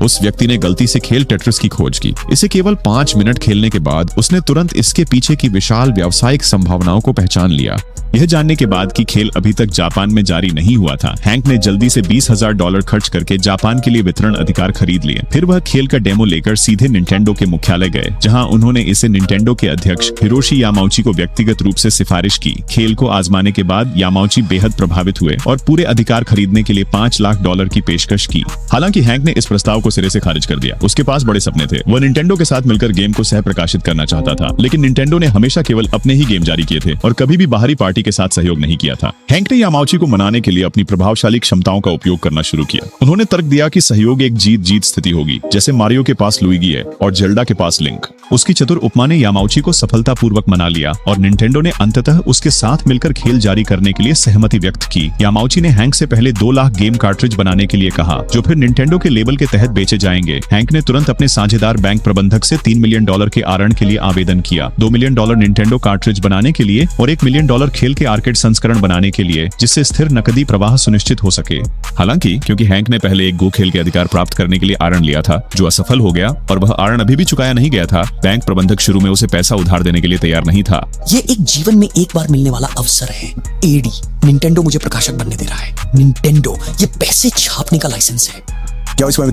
उस व्यक्ति ने गलती से खेल टेट्रिस की खोज की। इसे केवल 5 मिनट खेलने के बाद उसने तुरंत इसके पीछे की विशाल व्यावसायिक संभावनाओं को पहचान लिया। यह जानने के बाद कि खेल अभी तक जापान में जारी नहीं हुआ था, हैंक ने जल्दी से $20,000 खर्च करके जापान के लिए वितरण अधिकार खरीद लिए। फिर वह खेल का डेमो लेकर सीधे निंटेंडो के मुख्यालय गए, जहां उन्होंने इसे निंटेंडो के अध्यक्ष हिरोशी यामाउची को व्यक्तिगत रूप से सिफारिश की। खेल को आजमाने के बाद यामाउची बेहद प्रभावित हुए और पूरे अधिकार खरीदने के लिए $5 लाख की पेशकश की। हालांकि हैंक ने इस प्रस्ताव को सिरे से खारिज कर दिया। उसके पास बड़े सपने थे। वह निंटेंडो के साथ मिलकर गेम को सह प्रकाशित करना चाहता था, लेकिन निंटेंडो ने हमेशा केवल अपने ही गेम जारी किए थे और कभी भी बाहरी पार्टी के साथ सहयोग नहीं किया था। हैंक ने यामाउची को मनाने के लिए अपनी प्रभावशाली क्षमताओं का उपयोग करना शुरू किया। उन्होंने तर्क दिया कि सहयोग एक जीत-जीत स्थिति होगी, जैसे मारियो के पास लुइगी है और जेल्डा के पास लिंक। उसकी चतुर उपमा ने यामाउची को सफलतापूर्वक मना लिया और निंटेंडो ने अंततः उसके साथ मिलकर खेल जारी करने के लिए सहमति व्यक्त की। यामाउची ने हैंक से पहले 2 लाख गेम कार्ट्रिज बनाने के लिए कहा, जो फिर निंटेंडो के लेबल के तहत बेचे जाएंगे। हैंक ने तुरंत अपने साझेदार बैंक प्रबंधक से $3 मिलियन के आरण के लिए आवेदन किया। $2 मिलियन निंटेंडो कार्ट्रिज बनाने के लिए और $1 मिलियन खेल के आर्केड संस्करण बनाने के लिए, जिससे स्थिर नकदी प्रवाह सुनिश्चित हो सके। हालांकि क्योंकि हैंक ने पहले एक गो खेल के अधिकार प्राप्त करने के लिए आरण लिया था, जो असफल हो गया और वह आरण अभी भी चुकाया नहीं गया था, बैंक प्रबंधक शुरू में उसे पैसा उधार देने के लिए तैयार नहीं था। ये एक जीवन में एक बार मिलने वाला अवसर है। एडी निंटेंडो मुझे प्रकाशक बनने दे रहा है। निंटेंडो ये पैसे छापने का लाइसेंस है। क्या इसमें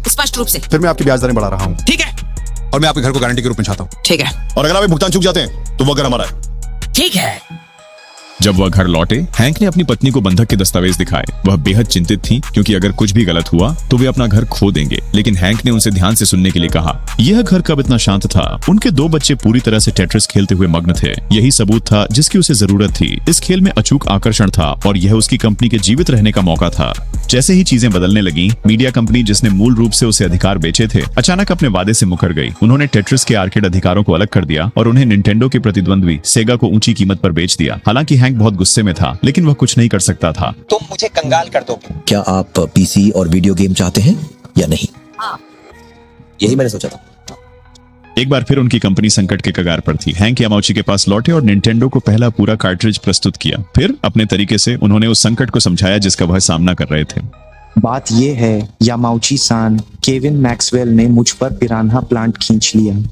स्पष्ट रूप से। फिर मैं आपकी ब्याज दरें बढ़ा रहा हूँ। ठीक है। और मैं आपके घर को गारंटी के रूप में चाहता हूँ। ठीक है। और अगर आप ये भुगतान चूक जाते हैं तो वो घर हमारा है। ठीक है। जब वह घर लौटे, हैंक ने अपनी पत्नी को बंधक के दस्तावेज दिखाए। वह बेहद चिंतित थी, क्योंकि अगर कुछ भी गलत हुआ तो वे अपना घर खो देंगे। लेकिन हैंक ने उनसे ध्यान से सुनने के लिए कहा। यह घर कब इतना शांत था? उनके 2 बच्चे पूरी तरह से टेट्रिस खेलते हुए मग्न थे। यही सबूत था जिसकी उसे जरूरत थी। इस खेल में अचूक आकर्षण था और यह उसकी कंपनी के जीवित रहने का मौका था। जैसे ही चीजें बदलने लगी, मीडिया कंपनी जिसने मूल रूप से उसे अधिकार बेचे थे, अचानक अपने वादे से मुकर गई। उन्होंने टेट्रिस के आर्केड अधिकारों को अलग कर दिया और उन्हें निंटेंडो के प्रतिद्वंद्वी सेगा को ऊंची कीमत पर बेच दिया। हालांकि हैंक बहुत गुस्से में था, लेकिन वह कुछ नहीं कर सकता था। तुम मुझे कंगाल कर दोगे। क्या आप पीसी और वीडियो गेम चाहते हैं या नहीं? हाँ। यही मैंने सोचा था। एक बार फिर उनकी कंपनी संकट के कगार पर थी। हैंक यामाउची के पास लौटे और निंटेंडो को पहला पूरा कार्ट्रिज प्रस्तुत किया। फिर अपने तरीके से उन्होंने उस संकट को समझाया जिसका वह सामना कर रहे थे। बात ये है, यामाउची सान, केविन मैक्सवेल ने मुझ पर पिरान्हा प्लांट खींच लिया।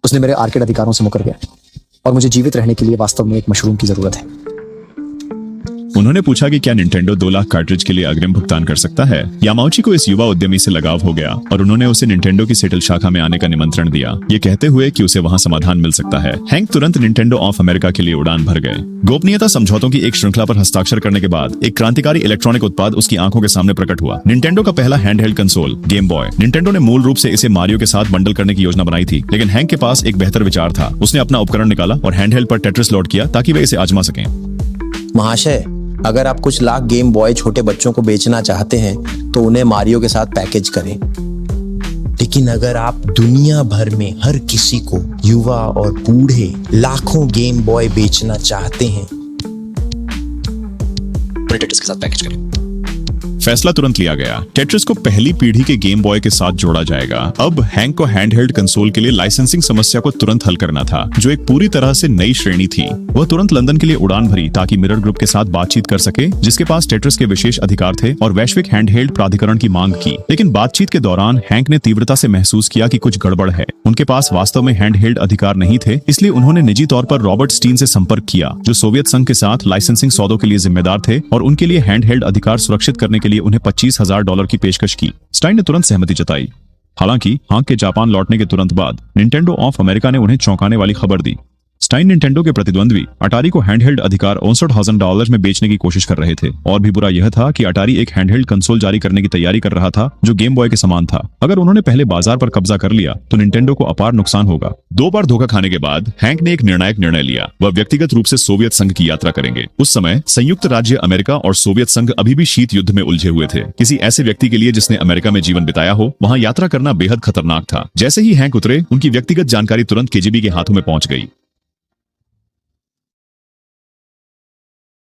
उसने मेरे आर्केड अधिकारों से मुकर गया और मुझे जीवित रहने के लिए वास्तव में एक मशरूम की जरूरत है। उन्होंने पूछा कि क्या निंटेंडो 2 लाख कार्ट्रिज के लिए अग्रिम भुगतान कर सकता है। यामाउची को इस युवा उद्यमी से लगाव हो गया और उन्होंने उसे निंटेंडो की सेटल शाखा में आने का निमंत्रण दिया, ये कहते हुए कि उसे वहां समाधान मिल सकता है। हैंक तुरंत निंटेंडो ऑफ अमेरिका के लिए उड़ान भर गए। गोपनीयता समझौतों की एक श्रृंखला पर हस्ताक्षर करने के बाद एक क्रांतिकारी इलेक्ट्रॉनिक उत्पाद उसकी आंखों के सामने प्रकट हुआ। निंटेंडो का पहला handheld console, game boy. Nintendo ने मूल रूप से इसे मारियो के साथ बंडल करने की योजना बनाई थी, लेकिन हैंक के पास एक बेहतर विचार था। उसने अपना उपकरण निकाला और हैंडहेल्ड पर टेट्रिस लोड किया ताकि वे इसे आजमा सकें। महाशय, अगर आप कुछ लाख गेम बॉय छोटे बच्चों को बेचना चाहते हैं तो उन्हें मारियो के साथ पैकेज करें। लेकिन अगर आप दुनिया भर में हर किसी को, युवा और बूढ़े, लाखों गेम बॉय बेचना चाहते हैं, टेट्रिस के साथ पैकेज करें। फैसला तुरंत लिया गया। टेट्रिस को पहली पीढ़ी के गेम बॉय के साथ जोड़ा जाएगा। अब हैंक को हैंडहेल्ड कंसोल के लिए लाइसेंसिंग समस्या को तुरंत हल करना था, जो एक पूरी तरह से नई श्रेणी थी। वह तुरंत लंदन के लिए उड़ान भरी ताकि मिरर ग्रुप के साथ बातचीत कर सके, जिसके पास टेट्रिस के विशेष अधिकार थे, और वैश्विक हैंडहेल्ड प्राधिकरण की मांग की। लेकिन बातचीत के दौरान हैंक ने तीव्रता से महसूस किया कि कुछ गड़बड़ है। उनके पास वास्तव में हैंडहेल्ड अधिकार नहीं थे, इसलिए उन्होंने निजी तौर पर रॉबर्ट स्टीन से संपर्क किया, जो सोवियत संघ के साथ लाइसेंसिंग सौदों के लिए जिम्मेदार थे, और उनके लिए हैंडहेल्ड अधिकार सुरक्षित करने के लिए उन्हें $25,000 की पेशकश की। स्टाइन ने तुरंत सहमति जताई। हालांकि हैंक के जापान लौटने के तुरंत बाद निंटेंडो ऑफ अमेरिका ने उन्हें चौंकाने वाली खबर दी। स्टाइन निंटेंडो के प्रतिद्वंद्वी अटारी को हैंडहेल्ड अधिकार $59,000 में बेचने की कोशिश कर रहे थे। और भी बुरा यह था कि अटारी एक हैंडहेल्ड कंसोल जारी करने की तैयारी कर रहा था, जो गेम बॉय के समान था। अगर उन्होंने पहले बाजार पर कब्जा कर लिया तो निंटेंडो को अपार नुकसान होगा। 2 बार धोखा खाने के बाद हैंक ने एक निर्णायक निर्णय लिया। वह व्यक्तिगत रूप से सोवियत संघ की यात्रा करेंगे। उस समय संयुक्त राज्य अमेरिका और सोवियत संघ अभी भी शीत युद्ध में उलझे हुए थे। किसी ऐसे व्यक्ति के लिए जिसने अमेरिका में जीवन बिताया हो, वहां यात्रा करना बेहद खतरनाक था। जैसे ही हैंक उतरे, उनकी व्यक्तिगत जानकारी तुरंत केजीबी के हाथों में पहुंच गई।